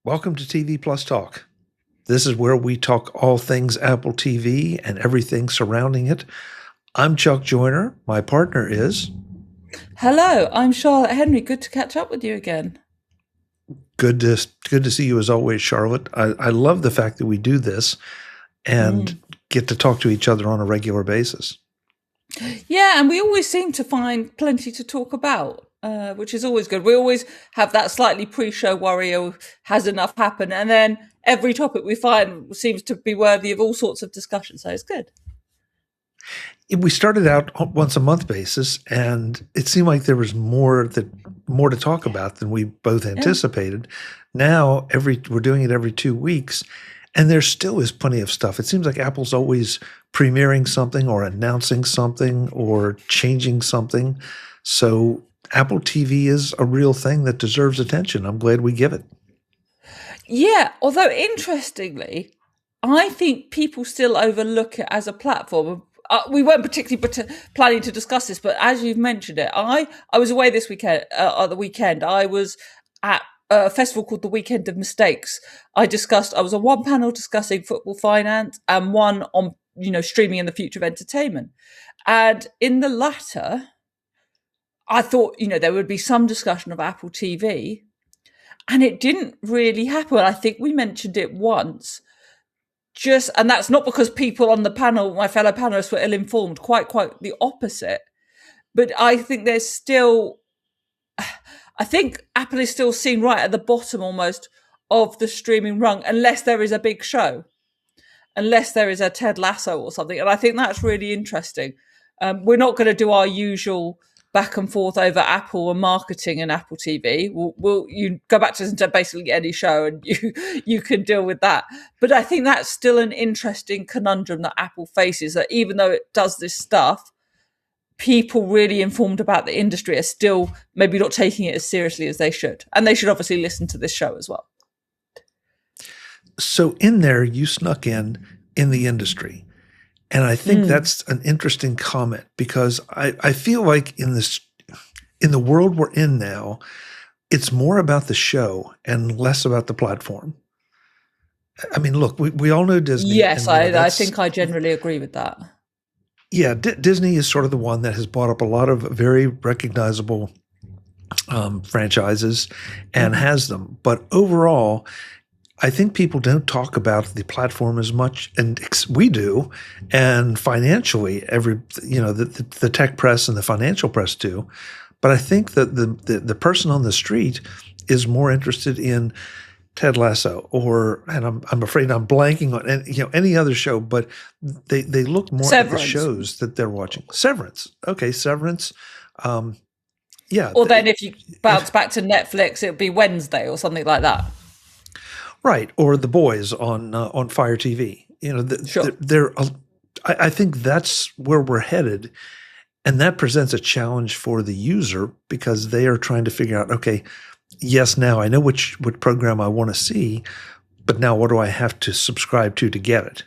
Welcome to TV Plus Talk. This is where we talk all things Apple TV and everything surrounding it. I'm Chuck Joyner. My partner is... Hello, I'm Charlotte Henry. Good to catch up with you again. Good to see you as always, Charlotte. I love the fact that we do this and get to talk to each other on a regular basis. Yeah, and we always seem to find plenty to talk about, which is always good. We always have that slightly pre-show worry, oh, has enough happened? And then every topic we find seems to be worthy of all sorts of discussion, so it's good. We started out on once a month basis, and it seemed like there was more to talk about than we both anticipated. Now we're doing it every 2 weeks, and there still is plenty of stuff. It seems like Apple's always premiering something or announcing something or changing something. So Apple TV is a real thing that deserves attention. I'm glad we give it. Yeah, although interestingly, I think people still overlook it as a platform. We weren't particularly planning to discuss this, but as you've mentioned it, I was away this weekend. The weekend, I was at a festival called the Weekend of Mistakes. I was on one panel discussing football finance and one on streaming and the future of entertainment. And in the latter, I thought there would be some discussion of Apple TV, and it didn't really happen. I think we mentioned it once. And that's not because people on the panel, my fellow panelists, were ill-informed, quite the opposite. But I think I think Apple is still seen right at the bottom almost of the streaming rung, unless there is a big show, unless there is a Ted Lasso or something. And I think that's really interesting. We're not going to do our usual back and forth over Apple and marketing and Apple TV. You go back to basically any show and you can deal with that. But I think that's still an interesting conundrum that Apple faces, that even though it does this stuff, people really informed about the industry are still maybe not taking it as seriously as they should. And they should obviously listen to this show as well. So in there, you snuck in the industry. And I think that's an interesting comment, because I feel like in the world we're in now, it's more about the show and less about the platform. I mean, look, we all know Disney. Yes, I think I generally agree with that. Yeah, Disney is sort of the one that has bought up a lot of very recognizable franchises and has them. But overall, I think people don't talk about the platform as much, and we do. And financially, the tech press and the financial press do. But I think that the person on the street is more interested in Ted Lasso, and I'm afraid I'm blanking on any other show, but they look more at the shows that they're watching. Severance, okay, Severance. Yeah. Or then if you bounce back to Netflix, it would be Wednesday or something like that. Right, or The Boys on Fire TV. Sure. I think that's where we're headed, and that presents a challenge for the user, because they are trying to figure out, okay, yes, now I know what program I want to see, but now what do I have to subscribe to get it?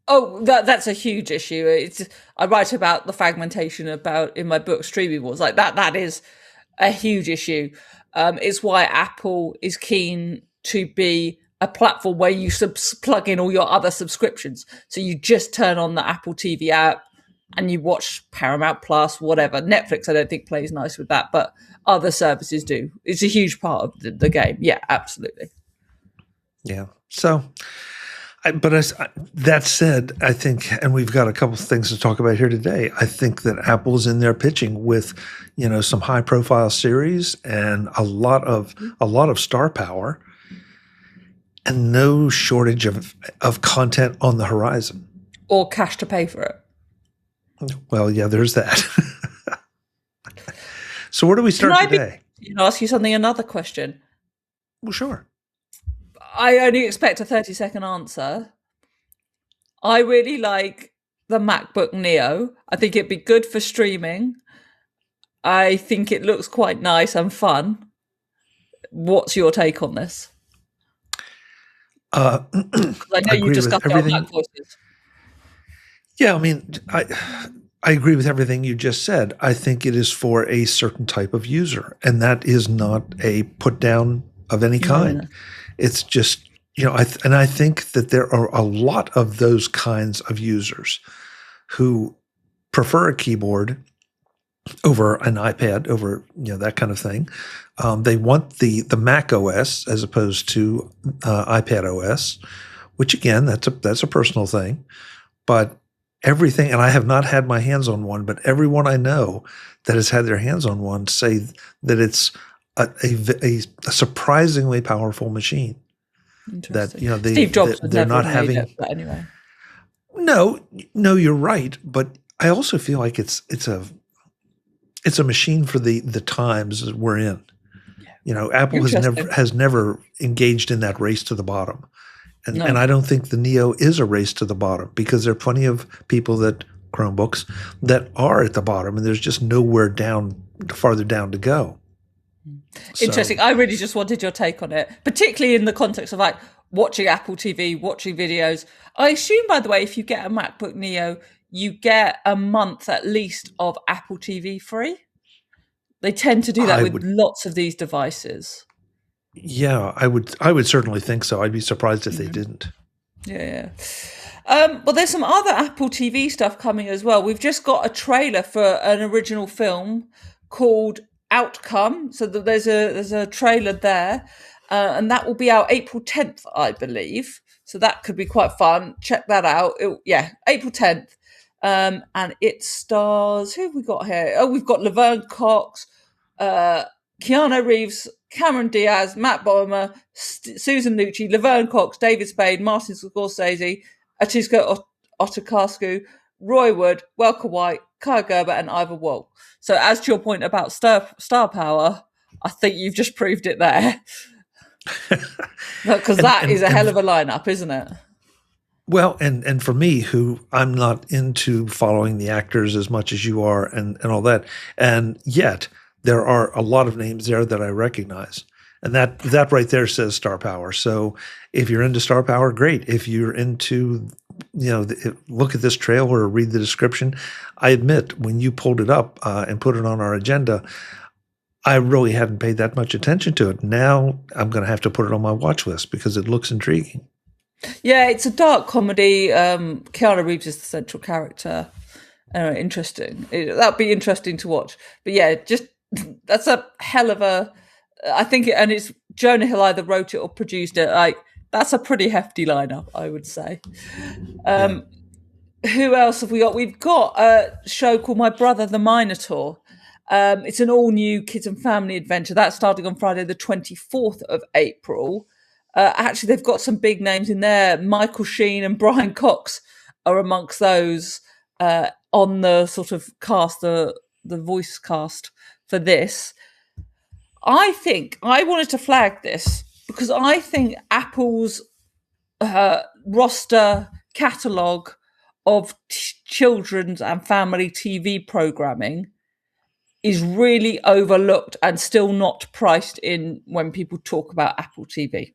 Oh, that's a huge issue. I write about the fragmentation in my book Streaming Wars. Like that is a huge issue. It's why Apple is keen to be a platform where you plug in all your other subscriptions. So you just turn on the Apple TV app and you watch Paramount Plus, whatever. Netflix, I don't think, plays nice with that, but other services do. It's a huge part of the game. Yeah, absolutely. Yeah. So, that said, I think, and we've got a couple of things to talk about here today. I think that Apple's in there pitching with, some high-profile series and a lot of star power, and no shortage of content on the horizon. Or cash to pay for it. Well, yeah, there's that. So where do we start today? Can I ask you another question? Well, sure. I only expect a 30-second answer. I really like the MacBook Neo. I think it'd be good for streaming. I think it looks quite nice and fun. What's your take on this? I know you discussed it on MacVoices. Yeah, I mean, I agree with everything you just said. I think it is for a certain type of user, and that is not a put down of any kind. It's just, and I think that there are a lot of those kinds of users who prefer a keyboard over an iPad, over that kind of thing. They want the Mac OS as opposed to iPad OS, which again, that's a personal thing. But everything, and I have not had my hands on one, but everyone I know that has had their hands on one say that it's a surprisingly powerful machine. That Steve Jobs they're not having it, but anyway. No, you're right, but I also feel like it's a machine for the times that we're in. Yeah. Apple has never engaged in that race to the bottom. And I don't think the Neo is a race to the bottom, because there are plenty of people Chromebooks that are at the bottom, and there's just nowhere farther down to go. Interesting. So, I really just wanted your take on it, particularly in the context of like watching Apple TV, watching videos. I assume, by the way, if you get a MacBook Neo, you get a month at least of Apple TV free. They tend to do that with lots of these devices. Yeah, I would certainly think so. I'd be surprised if they didn't. Yeah. Well, there's some other Apple TV stuff coming as well. We've just got a trailer for an original film called Outcome. So there's a trailer there, and that will be out April 10th, I believe. So that could be quite fun. Check that out. April 10th. And it stars, who have we got here? Oh, we've got Laverne Cox, Keanu Reeves, Cameron Diaz, Matt Bomer, Susan Lucci, Laverne Cox, David Spade, Martin Scorsese, Atiska Otakasku, Roy Wood, Welker White, Kaya Gerber, and Ivor Wall. So as to your point about star power, I think you've just proved it there. Because that is a hell of a lineup, isn't it? Well, and for me, who I'm not into following the actors as much as you are and all that, and yet there are a lot of names there that I recognize. And that right there says star power. So if you're into star power, great. If you're into, look at this trailer or read the description. I admit, when you pulled it up and put it on our agenda, I really hadn't paid that much attention to it. Now I'm going to have to put it on my watch list because it looks intriguing. Yeah, it's a dark comedy. Keanu Reeves is the central character. Interesting. That'd be interesting to watch. But yeah, just that's a hell of a. I think, and it's Jonah Hill either wrote it or produced it. Like, that's a pretty hefty lineup, I would say. Who else have we got? We've got a show called My Brother the Minotaur. It's an all-new kids and family adventure. That's starting on Friday the 24th of April. Actually, they've got some big names in there. Michael Sheen and Brian Cox are amongst those on the sort of cast, the voice cast for this. I think I wanted to flag this because I think Apple's roster catalogue of children's and family TV programming is really overlooked and still not priced in when people talk about Apple TV.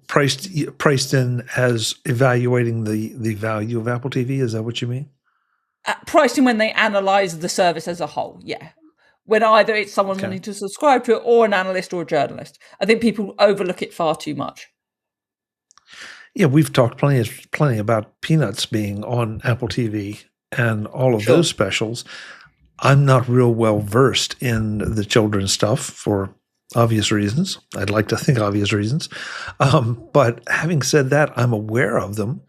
Priced in as evaluating the value of Apple TV. Is that what you mean? Priced in when they analyse the service as a whole, yeah. When either it's someone wanting to subscribe to it or an analyst or a journalist. I think people overlook it far too much. Yeah, we've talked plenty about Peanuts being on Apple TV and all of those specials. I'm not real well versed in the children's stuff for obvious reasons. I'd like to think obvious reasons. But having said that, I'm aware of them,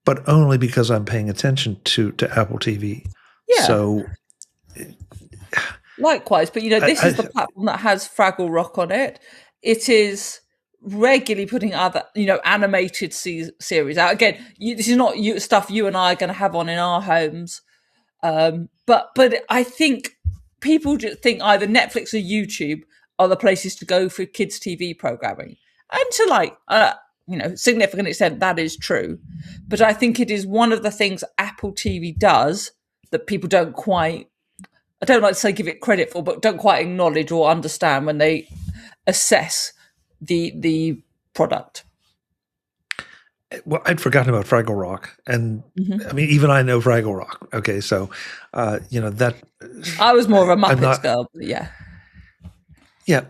but only because I'm paying attention to Apple TV. Yeah. So likewise, but this is the platform that has Fraggle Rock on it. It is regularly putting other, animated series out. Again, this is not stuff you and I are going to have on in our homes. But I think people just think either Netflix or YouTube are the places to go for kids' TV programming. And to significant extent, that is true. But I think it is one of the things Apple TV does that people don't quite, I don't like to say give it credit for, but don't quite acknowledge or understand when they assess the product. Well, I'd forgotten about Fraggle Rock, and I mean, even I know Fraggle Rock. Okay, so that I was more of a Muppets girl, but yeah. Yeah.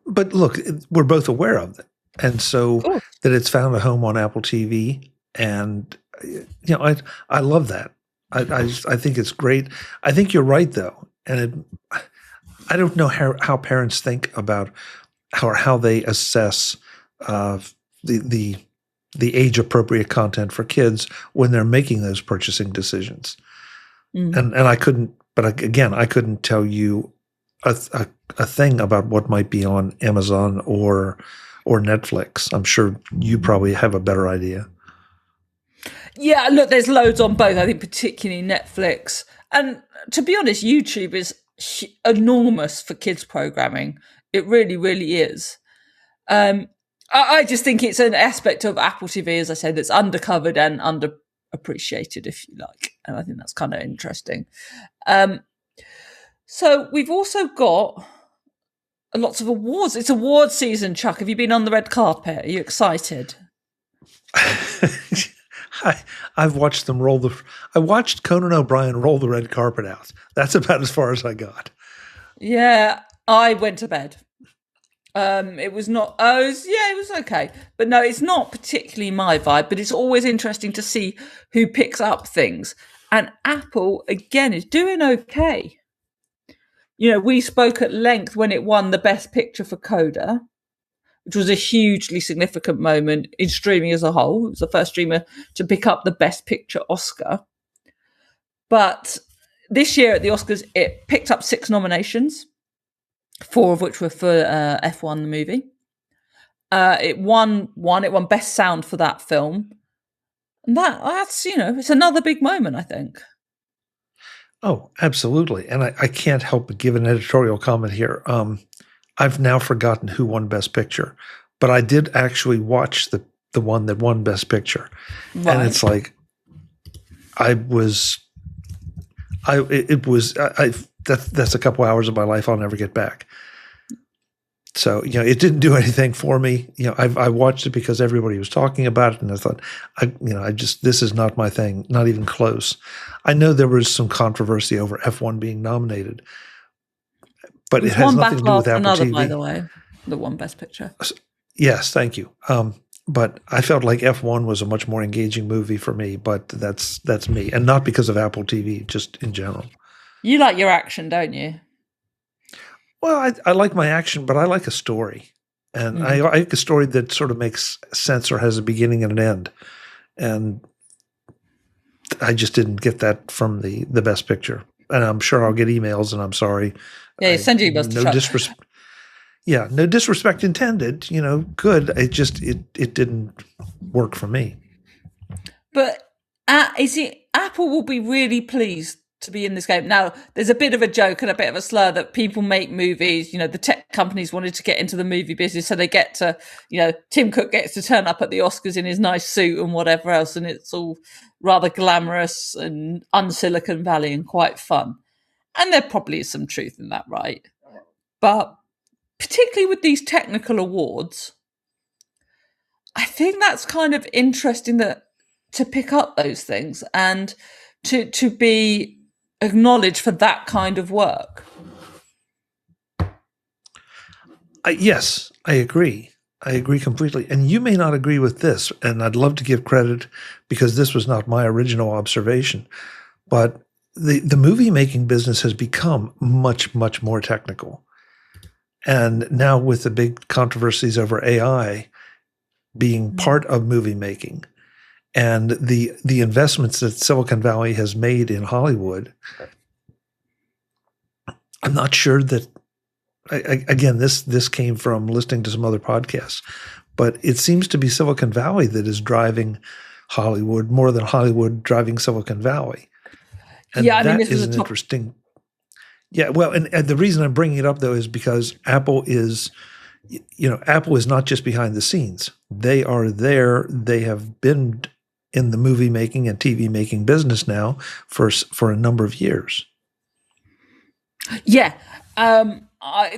But look, we're both aware of it. And so Cool. that it's found a home on Apple TV. And, I love that. I think it's great. I think you're right, though. And I don't know how parents think about how they assess the age appropriate content for kids when they're making those purchasing decisions. And I couldn't, but again, I couldn't tell you a thing about what might be on Amazon or Netflix. I'm sure you probably have a better idea. Yeah, look, there's loads on both. I think particularly Netflix, and to be honest, YouTube is enormous for kids programming. It really, really is. I just think it's an aspect of Apple TV, as I said, that's undercovered and underappreciated, if you like. And I think that's kind of interesting. So we've also got lots of awards. It's award season, Chuck. Have you been on the red carpet? Are you excited? I've watched them I watched Conan O'Brien roll the red carpet out. That's about as far as I got. Yeah, I went to bed. It was not. It was okay, but no, it's not particularly my vibe. But it's always interesting to see who picks up things. And Apple again is doing okay. We spoke at length when it won the Best Picture for Coda, which was a hugely significant moment in streaming as a whole. It was the first streamer to pick up the Best Picture Oscar. But this year at the Oscars, it picked up 6 nominations. 4 of which were for F1 the movie. It won Best Sound for that film. And that's it's another big moment, I think. Oh, absolutely. And I can't help but give an editorial comment here. I've now forgotten who won Best Picture, but I did actually watch the one that won Best Picture. Right. And it's like that's a couple hours of my life I'll never get back. So, it didn't do anything for me. I watched it because everybody was talking about it, and I thought, this is not my thing, not even close. I know there was some controversy over F1 being nominated, but it has nothing to do with Apple TV. By the way, the one Best Picture. Yes, thank you. But I felt like F1 was a much more engaging movie for me, but that's me, and not because of Apple TV, just in general. You like your action, don't you? Well, I like my action, but I like a story. And I like a story that sort of makes sense or has a beginning and an end. And I just didn't get that from the Best Picture. And I'm sure I'll get emails, and I'm sorry. Yeah, send you emails. No disrespect. Yeah, no disrespect intended. Good. It didn't work for me. But Apple will be really pleased to be in this game. Now, there's a bit of a joke and a bit of a slur that people make movies. The tech companies wanted to get into the movie business, so they get to, Tim Cook gets to turn up at the Oscars in his nice suit and whatever else, and it's all rather glamorous and un-Silicon Valley and quite fun. And there probably is some truth in that, right? But particularly with these technical awards, I think that's kind of interesting to pick up those things and to be acknowledged for that kind of work. Yes, I agree. I agree completely. And you may not agree with this, and I'd love to give credit because this was not my original observation, but the movie making business has become much, much more technical. And now with the big controversies over AI being part of movie making, and the investments that Silicon Valley has made in Hollywood, I'm not sure that. Again, this came from listening to some other podcasts, but it seems to be Silicon Valley that is driving Hollywood more than Hollywood driving Silicon Valley. And this is an interesting. Yeah, well, and the reason I'm bringing it up though is because Apple is not just behind the scenes. They are there. They have been in the movie making and TV making business now for a number of years. Yeah.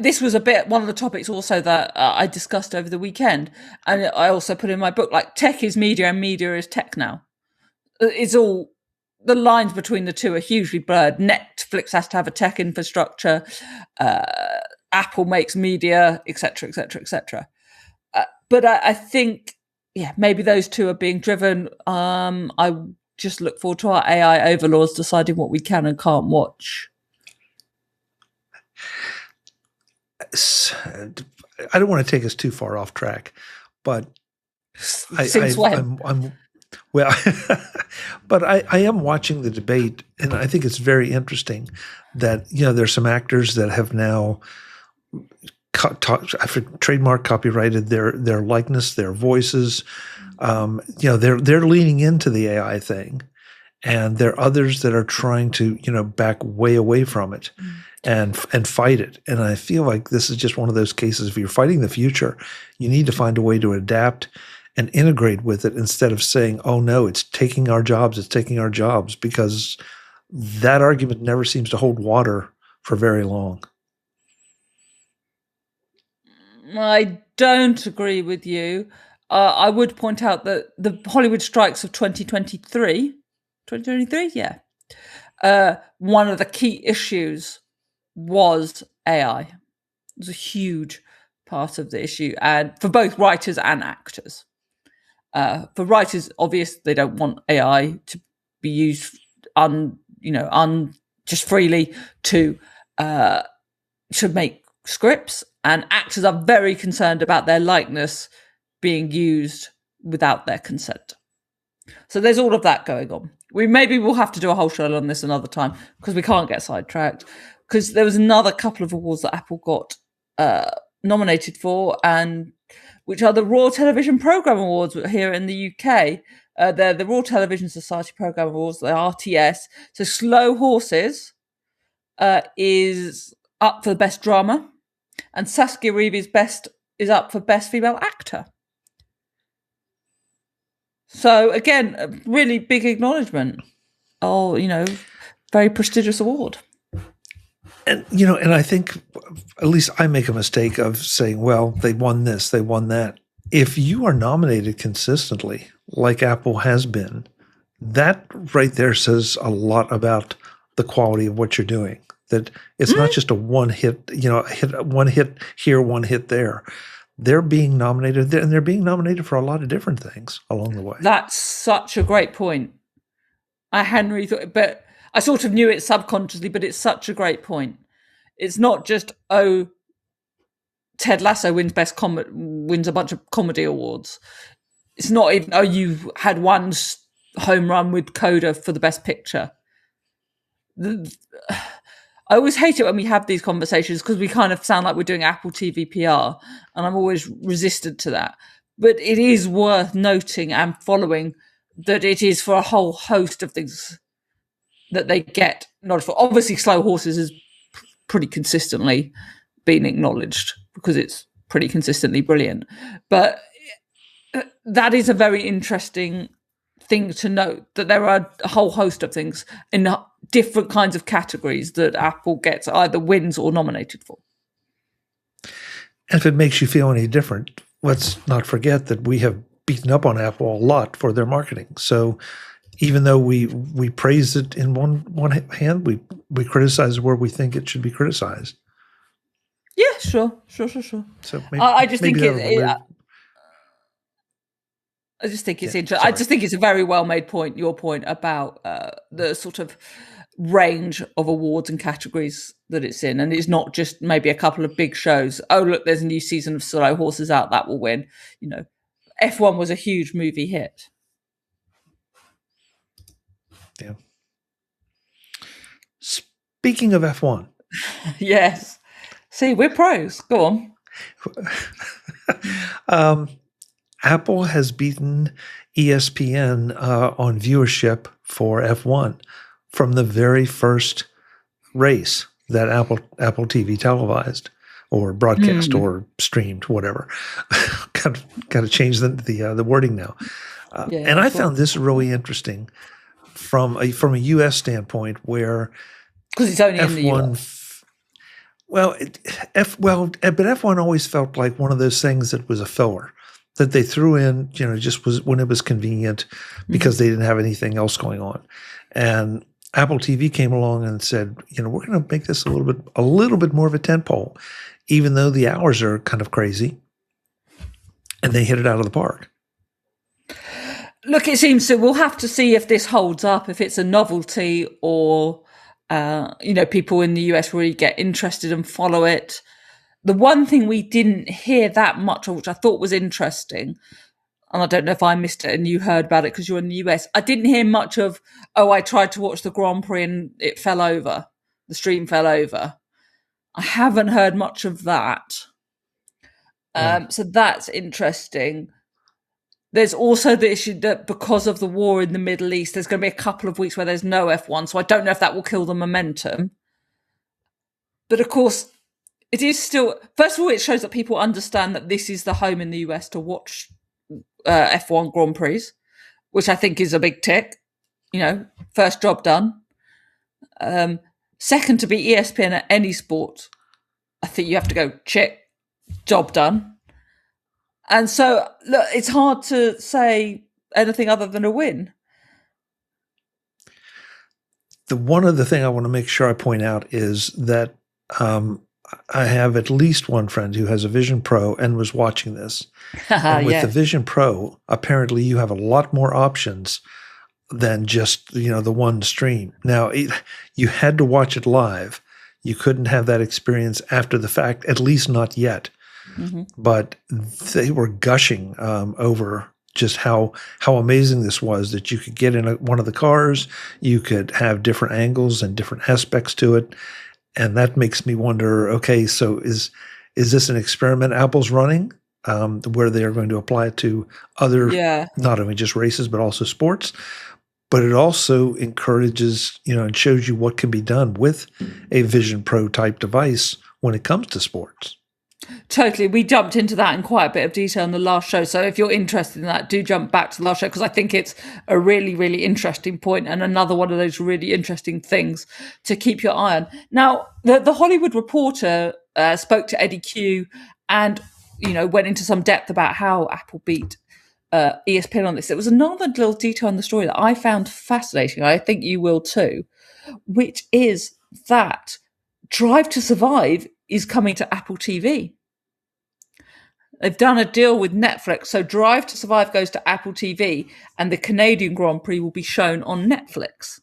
This was one of the topics also that I discussed over the weekend. And I also put in my book, like, tech is media and media is tech now. It's all the lines between the two are hugely blurred. Netflix has to have a tech infrastructure. Apple makes media, etc., etc., etc. But I think, maybe those two are being driven. I just look forward to our AI overlords deciding what we can and can't watch. I don't want to take us too far off track, but I'm well, but I am watching the debate, and I think it's very interesting that there's some actors that have now trademark copyrighted their likeness, their voices. They're leaning into the AI thing, and there are others that are trying to back way away from it and fight it. And I feel like this is just one of those cases. If you're fighting the future, you need to find a way to adapt and integrate with it instead of saying, "Oh no, it's taking our jobs. It's taking our jobs," because that argument never seems to hold water for very long. I don't agree with you. I would point out that the Hollywood strikes of 2023, one of the key issues was AI. It was a huge part of the issue, and for both writers and actors. For writers, obviously, they don't want AI to be used just freely to make scripts, and actors are very concerned about their likeness being used without their consent. So there's all of that going on. We'll have to do a whole show on this another time because we can't get sidetracked. Because there was another couple of awards that Apple got nominated for, and which are the Royal Television Programme Awards here in the UK. They're the Royal Television Society Programme Awards, the RTS. So Slow Horses is up for the Best Drama, and Saskia Reeves is up for Best Female Actor. So again, a really big acknowledgement. Very prestigious award. And and I think at least I make a mistake of saying, well, they won this, they won that. If you are nominated consistently, like Apple has been, that right there says a lot about the quality of what you're doing. That it's not just a one hit, one hit here, one hit there. They're being nominated, and they're being nominated for a lot of different things along the way. That's such a great point. I hadn't really thought, but I sort of knew it subconsciously, but it's such a great point. It's not just, Ted Lasso wins a bunch of comedy awards. It's not even, you had one home run with Coda for the best picture. I always hate it when we have these conversations because we kind of sound like we're doing Apple TV PR, and I'm always resistant to that. But it is worth noting and following that it is for a whole host of things that they get nodded for. Obviously, Slow Horses has pretty consistently been acknowledged because it's pretty consistently brilliant. But that is a very interesting thing to note, that there are a whole host of things in different kinds of categories that Apple gets either wins or nominated for. And if it makes you feel any different, let's not forget that we have beaten up on Apple a lot for their marketing. So even though we praise it in one hand, we criticize where we think it should be criticized. Yeah, sure. So I just think it's interesting. I just think it's a very well made point, your point about the sort of range of awards and categories that it's in. And it's not just maybe a couple of big shows. Oh, look, there's a new season of Slow Horses out, that will win. F1 was a huge movie hit. Yeah. Speaking of F1. Yes. See, we're pros. Go on. Apple has beaten ESPN on viewership for F1 from the very first race that Apple TV televised or broadcast or streamed, whatever. Got to change the wording now. And I found this really interesting from a U.S. standpoint, where because it's only F1, in the US. But F1 always felt like one of those things that was a filler. that they threw in, just was when it was convenient because they didn't have anything else going on. And Apple TV came along and said, we're going to make this a little bit more of a tentpole, even though the hours are kind of crazy. And they hit it out of the park. Look, it seems so. We'll have to see if this holds up, if it's a novelty or, people in the US really get interested and follow it. The one thing we didn't hear that much of, which I thought was interesting, and I don't know if I missed it and you heard about it because you're in the US, I didn't hear much of, I tried to watch the Grand Prix and it fell over. The stream fell over. I haven't heard much of that. So that's interesting. There's also the issue that because of the war in the Middle East, there's going to be a couple of weeks where there's no F1. So I don't know if that will kill the momentum. But of course, it is still, first of all, it shows that people understand that this is the home in the US to watch F1 Grand Prix, which I think is a big tick. First job done. Second, to be ESPN at any sport, I think you have to go, check, job done. And so, look, it's hard to say anything other than a win. The one other thing I want to make sure I point out is that I have at least one friend who has a Vision Pro and was watching this. And with the Vision Pro, apparently you have a lot more options than just, the one stream. Now, you had to watch it live. You couldn't have that experience after the fact, at least not yet. Mm-hmm. But they were gushing over just how amazing this was, that you could get in one of the cars, you could have different angles and different aspects to it. And that makes me wonder, okay, so is this an experiment Apple's running where they are going to apply it to other, not only just races, but also sports? But it also encourages, and shows you what can be done with a Vision Pro type device when it comes to sports. Totally. We jumped into that in quite a bit of detail in the last show. So if you're interested in that, do jump back to the last show, because I think it's a really, really interesting point and another one of those really interesting things to keep your eye on. Now, the Hollywood Reporter spoke to Eddie Q and, went into some depth about how Apple beat ESPN on this. There was another little detail in the story that I found fascinating. I think you will too, which is that Drive to Survive is coming to Apple TV. They've done a deal with Netflix, so Drive to Survive goes to Apple TV and the Canadian Grand Prix will be shown on Netflix.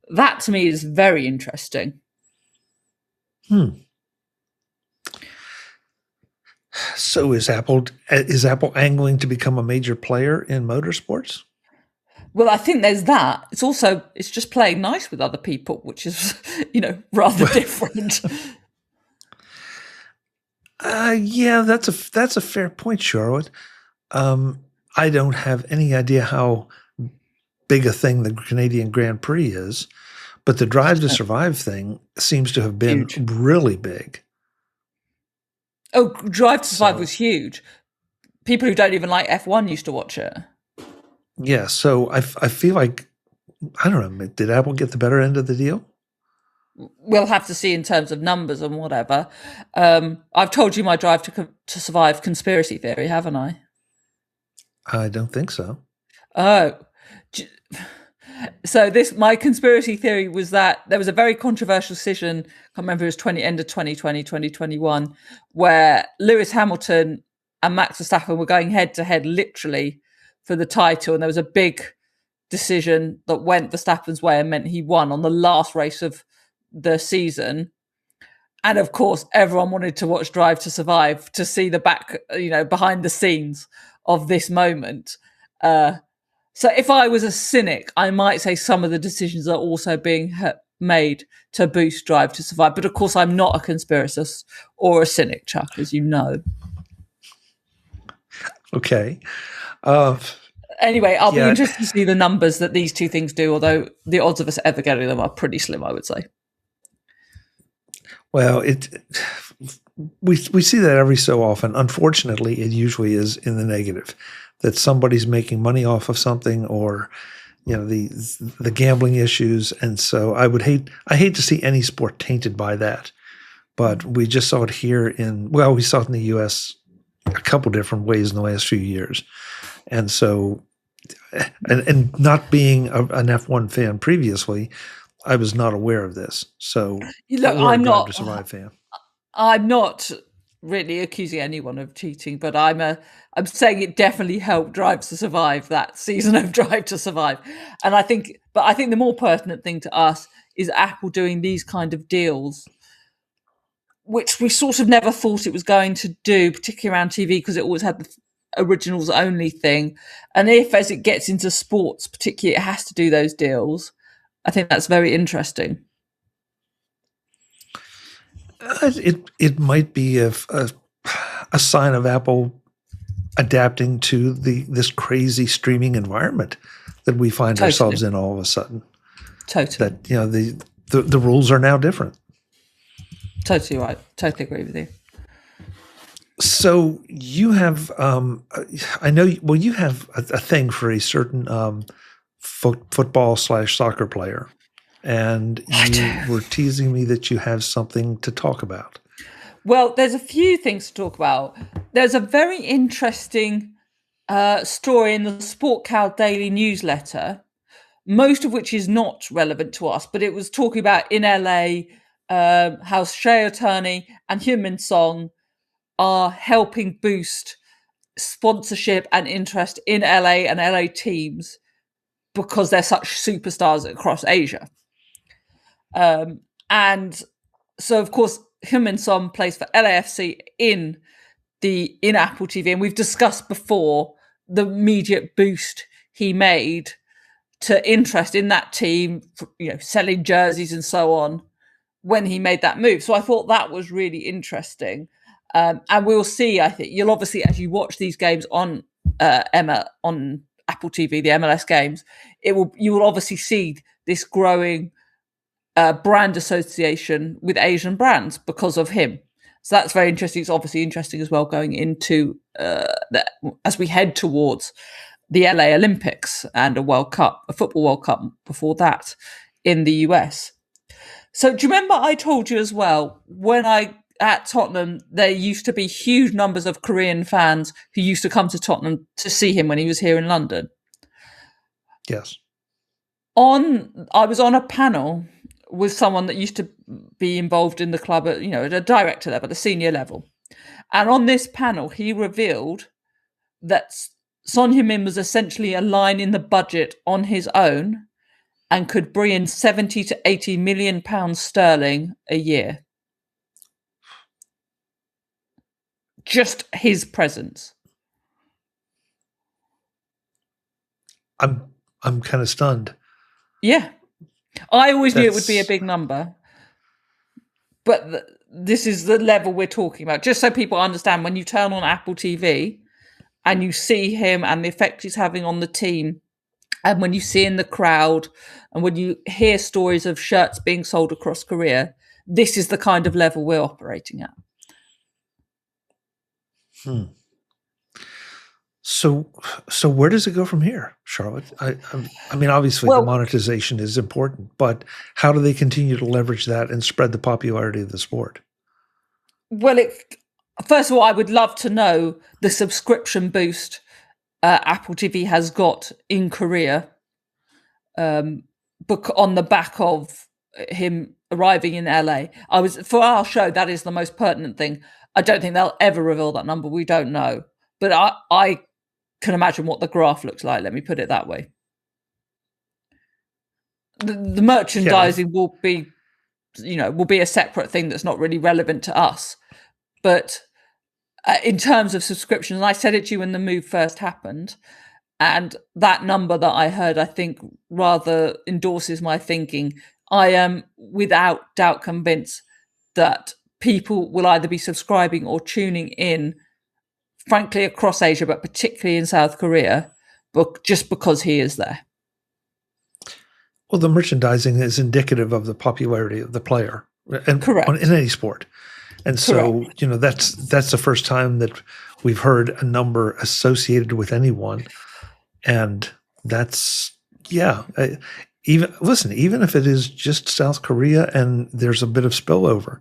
That to me is very interesting. So is Apple angling to become a major player in motorsports? Well, I think there's that. It's just playing nice with other people, which is, rather different. That's a fair point, Charlotte. I don't have any idea how big a thing the Canadian Grand Prix is, but the Drive to Survive thing seems to have been really big. Oh, Drive to Survive was huge. People who don't even like F1 used to watch it. Yeah, so I feel like, I don't know, did Apple get the better end of the deal? We'll have to see in terms of numbers and whatever. I've told you my Drive to Survive conspiracy theory, haven't I? I don't think so. Oh. So my conspiracy theory was that there was a very controversial decision, I can't remember, it was end of 2020, 2021, where Lewis Hamilton and Max Verstappen were going head to head literally for the title. And there was a big decision that went Verstappen's way and meant he won on the last race of the season. And of course, everyone wanted to watch Drive to Survive to see the back, behind the scenes of this moment. So if I was a cynic, I might say some of the decisions are also being made to boost Drive to Survive. But of course, I'm not a conspiracist or a cynic, Chuck, as you know. Okay. Anyway, I'll be interested to see the numbers that these two things do, although the odds of us ever getting them are pretty slim, I would say. Well, we see that every so often. Unfortunately, it usually is in the negative, that somebody's making money off of something, or the gambling issues. And so I hate to see any sport tainted by that. But we just saw it here we saw it in the US a couple different ways in the last few years. And so, and not being an F1 fan previously, I was not aware of this. So, Look, or a Drive to Survive fan. I'm not really accusing anyone of cheating, but I'm saying it definitely helped Drive to Survive, that season of Drive to Survive. And I think the more pertinent thing to us is Apple doing these kind of deals, which we sort of never thought it was going to do, particularly around TV, because it always had the originals only thing. And if, as it gets into sports, particularly, it has to do those deals, I think that's very interesting. It might be a sign of Apple adapting to this crazy streaming environment that we find ourselves in all of a sudden. Totally. That the rules are now different. Totally right. Totally agree with you. So you have, I know. Well, you have a thing for a certain football/soccer player. And you were teasing me that you have something to talk about. Well, there's a few things to talk about. There's a very interesting story in the Sport Cow Daily newsletter, most of which is not relevant to us, but it was talking about in LA how Shea Attorney and Heung-Min Son are helping boost sponsorship and interest in LA and LA teams because they're such superstars across Asia. And so, of course, Heung-Min Son plays for LAFC in Apple TV, and we've discussed before the immediate boost he made to interest in that team, selling jerseys and so on when he made that move. So I thought that was really interesting, and we'll see. I think you'll obviously, as you watch these games on on Apple TV, the MLS games, you will obviously see this growing brand association with Asian brands because of him. So that's very interesting. It's obviously interesting as well going into as we head towards the LA Olympics and a football World Cup before that in the US. So do you remember I told you as well, at Tottenham, there used to be huge numbers of Korean fans who used to come to Tottenham to see him when he was here in London? Yes. I was on a panel with someone that used to be involved in the club at a director level, at a senior level. And on this panel, he revealed that Son Heung-min was essentially a line in the budget on his own and could bring in 70 to 80 million pounds sterling a year. Just his presence. I'm kind of stunned. Yeah. I always knew it would be a big number, but this is the level we're talking about. Just so people understand, when you turn on Apple TV and you see him and the effect he's having on the team, and when you see in the crowd, and when you hear stories of shirts being sold across Korea, this is the kind of level we're operating at. So where does it go from here, Charlotte? I mean, obviously the monetization is important, but how do they continue to leverage that and spread the popularity of the sport? Well, first of all, I would love to know the subscription boost Apple TV has got in Korea on the back of him arriving in LA. For our show, that is the most pertinent thing. I don't think they'll ever reveal that number. We don't know. But I can imagine what the graph looks like. Let me put it that way. The merchandising will be a separate thing that's not really relevant to us. But in terms of subscriptions, and I said it to you when the move first happened, and that number that I heard, I think, rather endorses my thinking. I am without doubt convinced that people will either be subscribing or tuning in, frankly, across Asia, but particularly in South Korea, just because he is there. Well, the merchandising is indicative of the popularity of the player, and correct, in any sport. And so, that's the first time that we've heard a number associated with anyone, and that's even if it is just South Korea and there's a bit of spillover,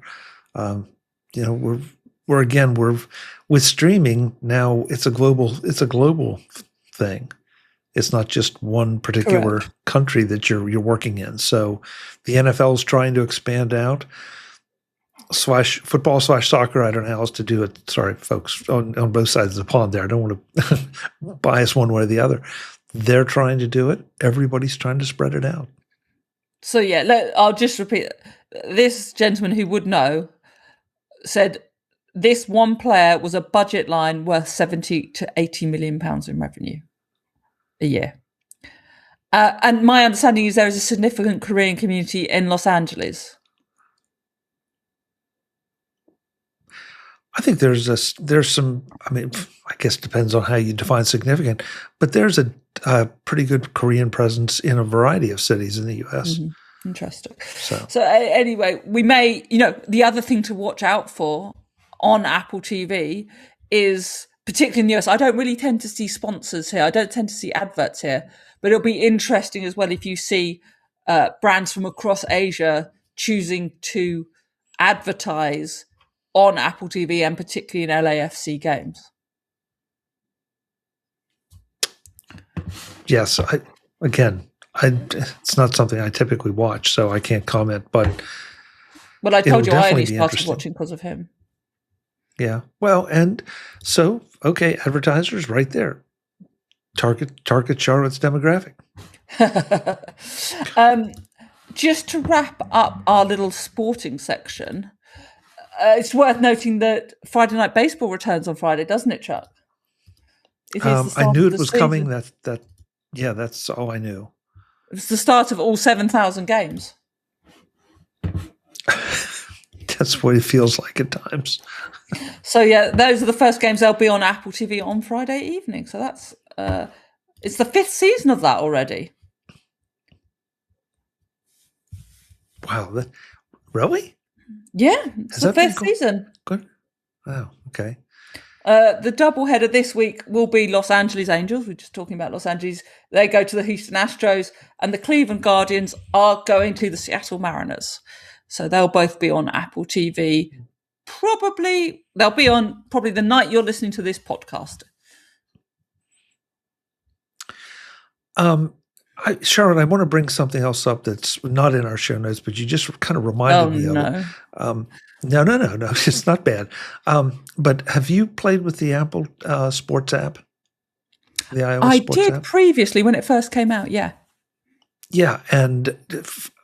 we're we're with streaming now. It's a global thing. It's not just one particular Correct. country that you're working in. So the NFL is trying to expand out. Football/soccer, I don't know how else to do it. Sorry, folks, on both sides of the pond there. I don't want to bias one way or the other. They're trying to do it. Everybody's trying to spread it out. So yeah, I'll just repeat. This gentleman who would know said this one player was a budget line worth 70 to 80 million pounds in revenue a year. And my understanding is there is a significant Korean community in Los Angeles. I think there's some. I mean, I guess it depends on how you define significant, but there's a pretty good Korean presence in a variety of cities in the U.S. Mm-hmm. Interesting. So anyway, we may, the other thing to watch out for on Apple TV is, particularly in the US, I don't really tend to see sponsors here. I don't tend to see adverts here, but it'll be interesting as well if you see brands from across Asia choosing to advertise on Apple TV and particularly in LAFC games. Yes, it's not something I typically watch, so I can't comment. But I told you I only started watching because of him. Yeah. Well, and so, okay, advertisers right there. Target Charlotte's demographic. Just to wrap up our little sporting section, it's worth noting that Friday Night Baseball returns on Friday, doesn't it, Chuck? I knew it was coming. That's all I knew. It's the start of all 7,000 games. That's what it feels like at times. So yeah, those are the first games. They'll be on Apple TV on Friday evening. So that's it's the 5th season of that already. Wow, really? Yeah, it's the 5th season. Good. Wow. Okay. The doubleheader this week will be Los Angeles Angels. We're just talking about Los Angeles. They go to the Houston Astros, and the Cleveland Guardians are going to the Seattle Mariners. So they'll both be on Apple TV. They'll be on the night you're listening to this podcast. Charlotte, I want to bring something else up that's not in our show notes, but you just kind of reminded me of it. No, it's not bad. But have you played with the Apple Sports app? The iOS Sports app? I did previously when it first came out, yeah. Yeah, and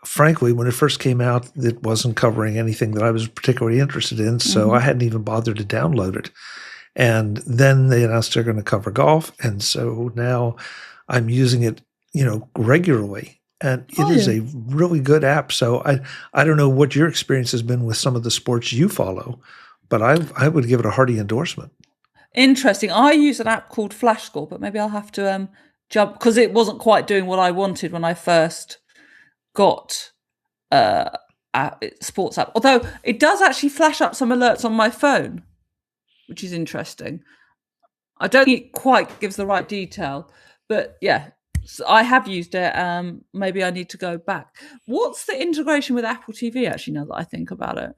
frankly, when it first came out, it wasn't covering anything that I was particularly interested in, so I hadn't even bothered to download it. And then they announced they're going to cover golf, and so now I'm using it, regularly. And it is a really good app. So I don't know what your experience has been with some of the sports you follow, but I would give it a hearty endorsement. Interesting. I use an app called Flash Score, but maybe I'll have to jump because it wasn't quite doing what I wanted when I first got a sports app. Although it does actually flash up some alerts on my phone, which is interesting. I don't think it quite gives the right detail, but yeah. So I have used it. Maybe I need to go back. What's the integration with Apple TV, actually, now that I think about it?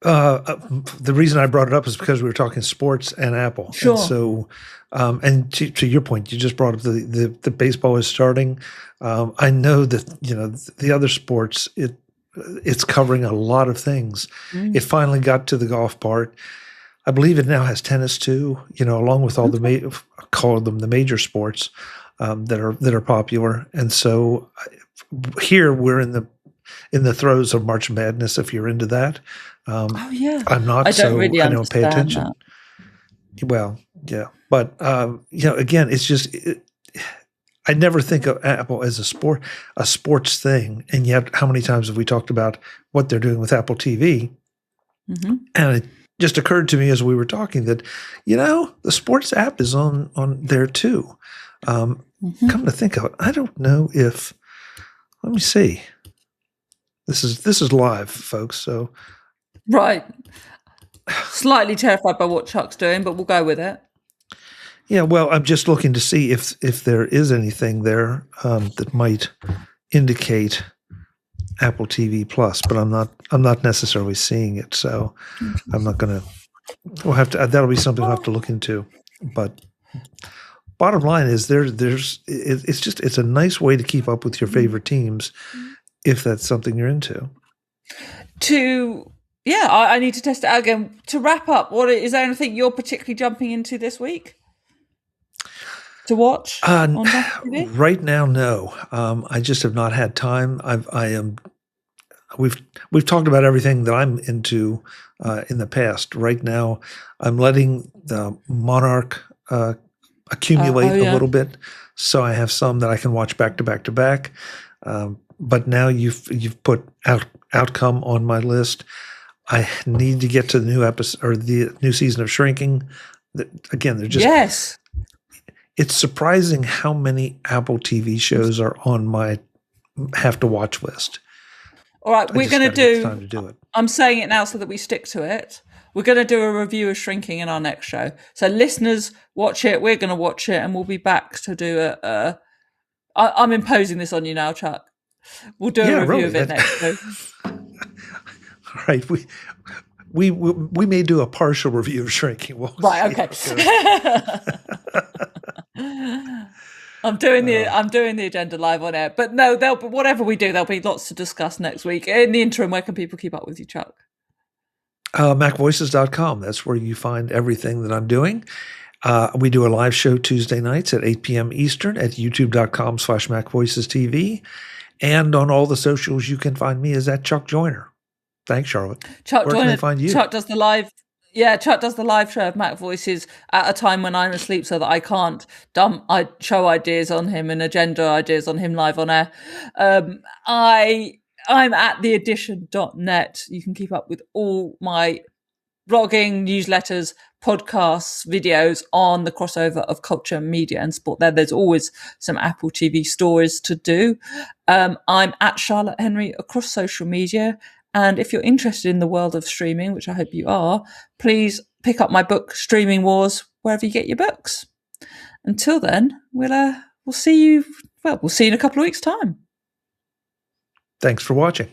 The reason I brought it up is because we were talking sports and Apple. Sure. And so, and to your point, you just brought up the baseball is starting. I know that, the other sports, it's covering a lot of things. It finally got to the golf part. I believe it now has tennis too, along with all call them the major sports that are popular. And so here we're in the throes of March Madness. If you're into that, I'm not. I don't pay attention. That. Well, yeah, but again, it's just I never think of Apple as a sports thing, and yet how many times have we talked about what they're doing with Apple TV? And it just occurred to me as we were talking that, the sports app is on there too. Come to think of it, I don't know if. Let me see. This is live, folks. So, right. Slightly terrified by what Chuck's doing, but we'll go with it. Yeah, well, I'm just looking to see if there is anything there that might indicate Apple TV Plus, but I'm not necessarily seeing it, so I'm not going to. We'll have to. That'll be something we'll have to look into. But bottom line is it's a nice way to keep up with your favorite teams if that's something you're into. I need to test it out again. To wrap up, is there anything you're particularly jumping into this week to watch on TV? Right now, no. I just have not had time. We've talked about everything that I'm into in the past. Right now, I'm letting the Monarch accumulate a little bit, so I have some that I can watch back to back to back. But now you've put Outcome on my list. I need to get to the new episode or the new season of Shrinking. Again, they're just It's surprising how many Apple TV shows are on my have to watch list. All right, we're going to do. Time to do it. I'm saying it now so that we stick to it. We're going to do a review of Shrinking in our next show. So listeners, watch it. We're going to watch it, and we'll be back to do I'm imposing this on you now, Chuck. We'll do a review of it next show. All right, we may do a partial review of Shrinking. Right, okay. I'm doing the agenda live on air, but no, whatever we do, there'll be lots to discuss next week. In the interim, where can people keep up with you, Chuck? MacVoices.com. That's where you find everything that I'm doing. We do a live show Tuesday nights at 8 p.m. Eastern at youtube.com/MacVoicesTV. And on all the socials, you can find me as at Chuck Joyner. Thanks, Charlotte. Chuck Where Joyner. can they find you? Chuck does the live. Yeah, Chuck does the live show of Mac Voices at a time when I'm asleep, so that I can't dump show ideas on him and agenda ideas on him live on air. I'm at theaddition.net. You can keep up with all my blogging, newsletters, podcasts, videos on the crossover of culture, media, and sport. There's always some Apple TV stories to do. I'm at Charlotte Henry across social media. And if you're interested in the world of streaming, which I hope you are, please pick up my book, Streaming Wars, wherever you get your books. Until then, we'll see you. Well, we'll see you in a couple of weeks' time. Thanks for watching.